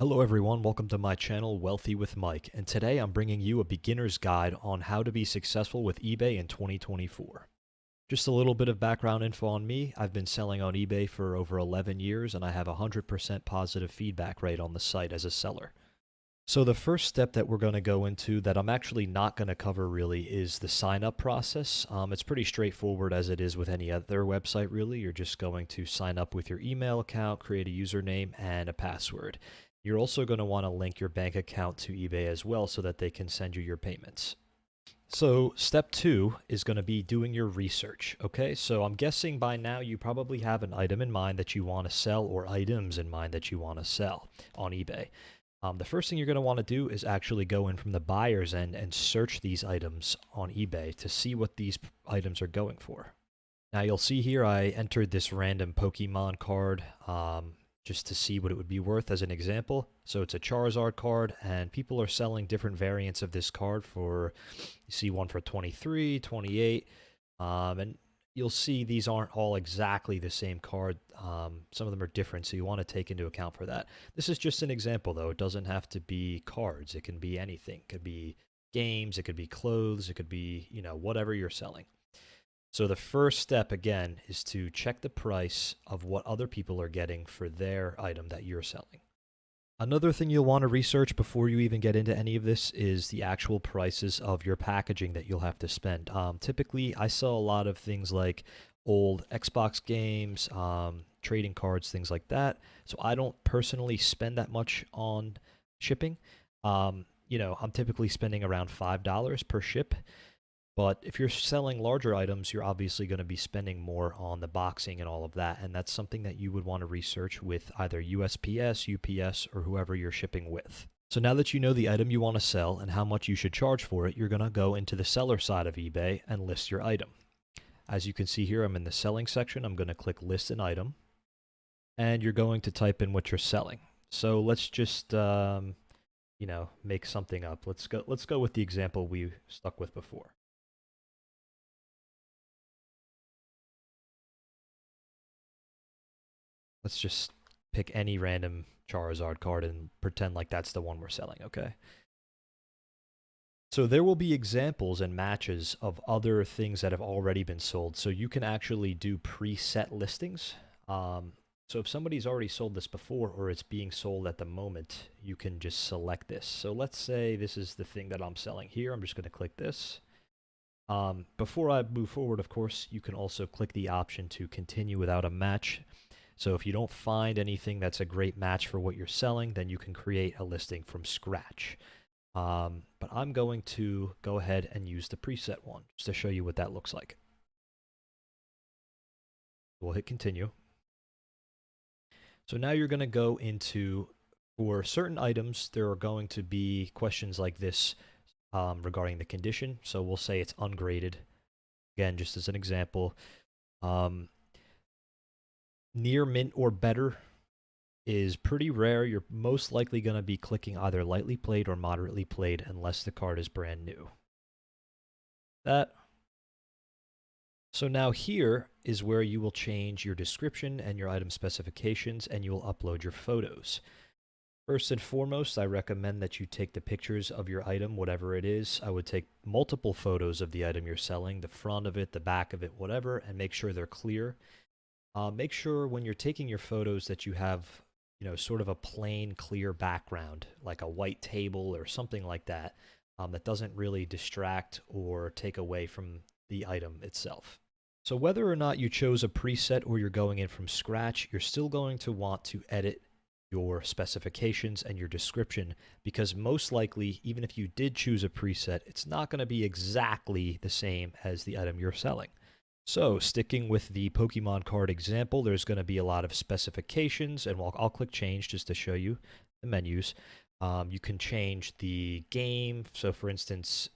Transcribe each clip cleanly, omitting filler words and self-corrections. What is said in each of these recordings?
Hello everyone, welcome to my channel Wealthy with Mike, and today I'm bringing you a beginner's guide on how to be successful with eBay in 2024. Just a little bit of background info on me. I've been selling on eBay for over 11 years and I have a 100% positive feedback rate on the site as a seller. So the first step that we're going to go into that I'm actually not going to cover really is the sign up process. It's pretty straightforward as it is with any other website really. You're just going to sign up with your email account, create a username and a password. You're also going to want to link your bank account to eBay as well so that they can send you your payments. So step 2 is going to be doing your research. Okay, so I'm guessing by now you probably have an item in mind that you want to sell or items in mind that you want to sell on eBay. The first thing you're going to want to do is actually go in from the buyer's end and search these items on eBay to see what these items are going for. Now you'll see here I entered this random Pokemon card just to see what it would be worth as an example. So it's a Charizard card, and people are selling different variants of this card for, you see one for 23, 28, and you'll see these aren't all exactly the same card. Some of them are different, so you want to take into account for that. This is just an example, though. It doesn't have to be cards. It can be anything. It could be games. It could be clothes. It could be, whatever you're selling. So the first step, again, is to check the price of what other people are getting for their item that you're selling. Another thing you'll want to research before you even get into any of this is the actual prices of your packaging that you'll have to spend. Typically, I sell a lot of things like old Xbox games, trading cards, things like that. So I don't personally spend that much on shipping. I'm typically spending around $5 per ship. But if you're selling larger items, you're obviously going to be spending more on the boxing and all of that. And that's something that you would want to research with either USPS, UPS, or whoever you're shipping with. So now that you know the item you want to sell and how much you should charge for it, you're going to go into the seller side of eBay and list your item. As you can see here, I'm in the selling section. I'm going to click list an item. And you're going to type in what you're selling. So let's just, make something up. Let's go with the example we stuck with before. Let's just pick any random Charizard card and pretend like that's the one we're selling, okay? So there will be examples and matches of other things that have already been sold. So you can actually do preset listings. So if somebody's already sold this before or it's being sold at the moment, you can just select this. So let's say this is the thing that I'm selling here. I'm just going to click this. Before I move forward, of course, you can also click the option to continue without a match. So if you don't find anything that's a great match for what you're selling, then you can create a listing from scratch. But I'm going to go ahead and use the preset one just to show you what that looks like. We'll hit continue. So now you're going to go into, for certain items, there are going to be questions like this regarding the condition. So we'll say it's ungraded. Again, just as an example. Near mint or better is pretty rare. You're most likely going to be clicking either lightly played or moderately played unless the card is brand new. So now here is where you will change your description and your item specifications, and you will upload your photos. First and foremost, I recommend that you take the pictures of your item, whatever it is. I would take multiple photos of the item you're selling, the front of it, the back of it, whatever, and make sure they're clear. Make sure when you're taking your photos that you have, sort of a plain, clear background, like a white table or something like that, that doesn't really distract or take away from the item itself. So whether or not you chose a preset or you're going in from scratch, you're still going to want to edit your specifications and your description, because most likely, even if you did choose a preset, it's not going to be exactly the same as the item you're selling. So sticking with the Pokemon card example, there's going to be a lot of specifications, and I'll click change just to show you the menus. You can change the game. So for instance,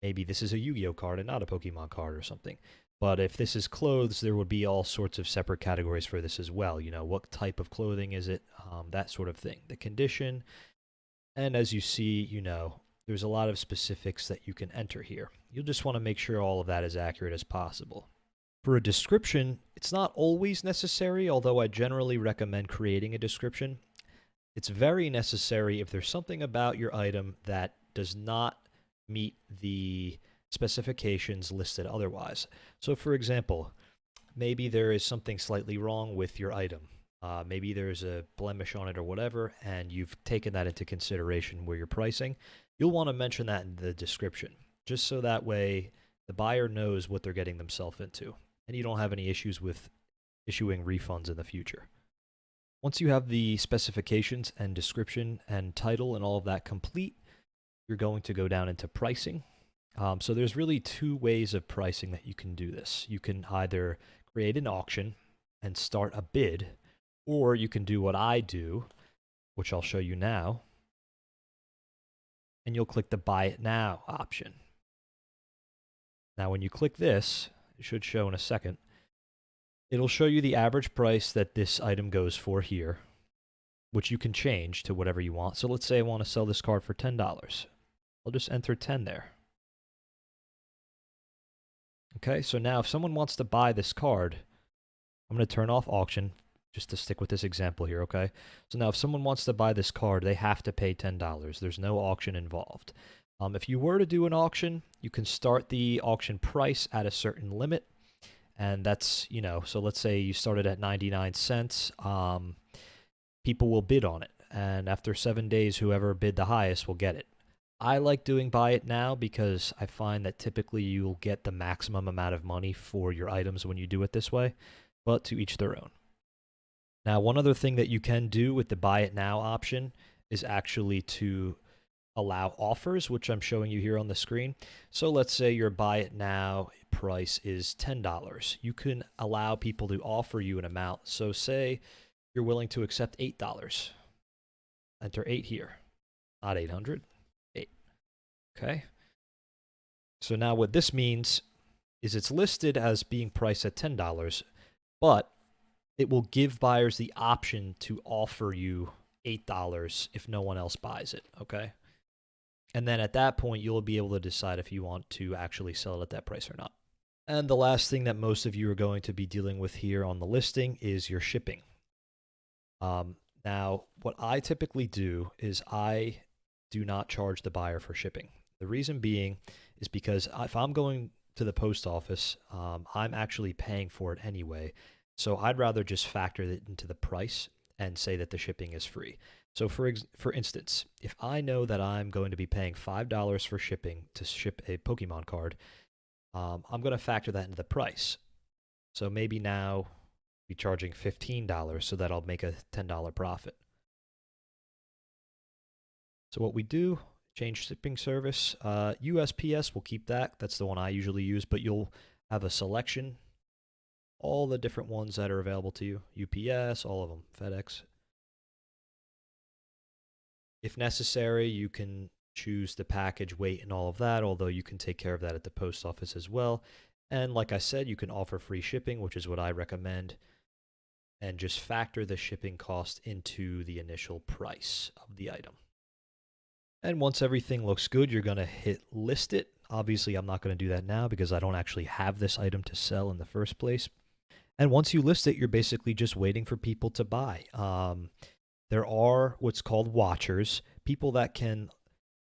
maybe this is a Yu-Gi-Oh card and not a Pokemon card or something. But if this is clothes, there would be all sorts of separate categories for this as well. What type of clothing is it? That sort of thing. The condition. And as you see, there's a lot of specifics that you can enter here. You'll just want to make sure all of that is accurate as possible. For a description, it's not always necessary, although I generally recommend creating a description. It's very necessary if there's something about your item that does not meet the specifications listed otherwise. So, for example, maybe there is something slightly wrong with your item. Maybe there's a blemish on it or whatever, and you've taken that into consideration where you're pricing. You'll want to mention that in the description, just so that way the buyer knows what they're getting themselves into, and you don't have any issues with issuing refunds in the future. Once you have the specifications and description and title and all of that complete, you're going to go down into pricing. So there's really two ways of pricing that you can do this. You can either create an auction and start a bid, or you can do what I do, which I'll show you now, and you'll click the Buy It Now option. Now when you click this, it should show in a second, it'll show you the average price that this item goes for here, which you can change to whatever you want. So let's say I want to sell this card for $10. I'll just enter 10 there. Okay, so now if someone wants to buy this card, I'm going to turn off auction just to stick with this example here, okay? So now if someone wants to buy this card, they have to pay $10. There's no auction involved. If you were to do an auction, you can start the auction price at a certain limit. And that's, so let's say you started at 99 cents. People will bid on it. And after 7 days, whoever bid the highest will get it. I like doing Buy It Now because I find that typically you'll get the maximum amount of money for your items when you do it this way, but to each their own. Now, one other thing that you can do with the Buy It Now option is actually to allow offers, which I'm showing you here on the screen. So let's say your Buy It Now price is $10. You can allow people to offer you an amount. So say you're willing to accept $8. Enter 8 here, not 800. Okay. So now what this means is it's listed as being priced at $10, but it will give buyers the option to offer you $8 if no one else buys it, okay? And then at that point, you'll be able to decide if you want to actually sell it at that price or not. And the last thing that most of you are going to be dealing with here on the listing is your shipping. Now, what I typically do is I do not charge the buyer for shipping. The reason being is because if I'm going to the post office, I'm actually paying for it anyway. So I'd rather just factor it into the price and say that the shipping is free. So for instance, if I know that I'm going to be paying $5 for shipping to ship a Pokemon card, I'm going to factor that into the price. So maybe now I'll be charging $15 so that I'll make a $10 profit. So what we do, change shipping service. USPS, we'll keep that. That's the one I usually use, but you'll have a selection, all the different ones that are available to you. UPS, all of them, FedEx. If necessary, you can choose the package weight and all of that, although you can take care of that at the post office as well. And like I said, you can offer free shipping, which is what I recommend, and just factor the shipping cost into the initial price of the item. And once everything looks good, you're going to hit list it. Obviously, I'm not going to do that now because I don't actually have this item to sell in the first place. And once you list it, you're basically just waiting for people to buy. There are what's called watchers, people that can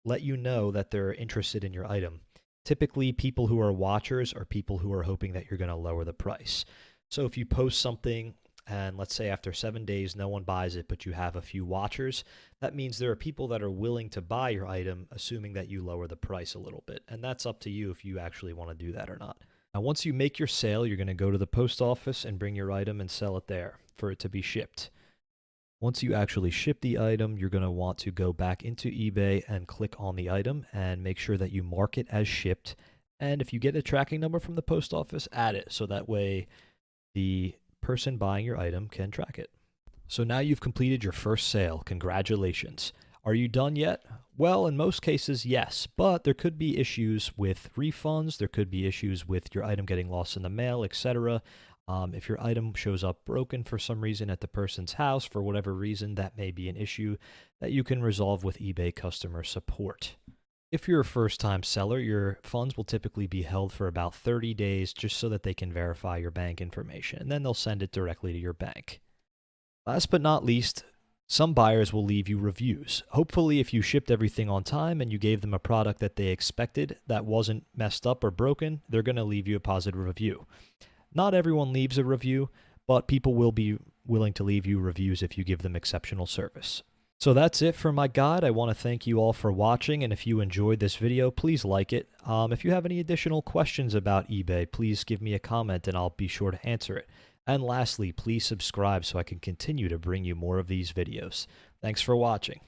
let you know that they're interested in your item. Typically, people who are watchers are people who are hoping that you're going to lower the price. So if you post something and let's say after 7 days no one buys it, but you have a few watchers, that means there are people that are willing to buy your item, assuming that you lower the price a little bit. And that's up to you if you actually want to do that or not. Now, once you make your sale, you're going to go to the post office and bring your item and sell it there for it to be shipped. Once you actually ship the item, you're going to want to go back into eBay and click on the item and make sure that you mark it as shipped. And if you get a tracking number from the post office, add it so that way the person buying your item can track it. So now you've completed your first sale. Congratulations. Are you done yet? Well, in most cases, yes, but there could be issues with refunds. There could be issues with your item getting lost in the mail, etc. If your item shows up broken for some reason at the person's house, for whatever reason, that may be an issue that you can resolve with eBay customer support. If you're a first-time seller, your funds will typically be held for about 30 days just so that they can verify your bank information, and then they'll send it directly to your bank. Last but not least, Some buyers will leave you reviews. Hopefully, if you shipped everything on time and you gave them a product that they expected that wasn't messed up or broken, they're going to leave you a positive review. Not everyone leaves a review, but people will be willing to leave you reviews if you give them exceptional service. So that's it for my guide. I want to thank you all for watching, and if you enjoyed this video, please like it. If you have any additional questions about eBay, please give me a comment and I'll be sure to answer it. And lastly, please subscribe so I can continue to bring you more of these videos. Thanks for watching.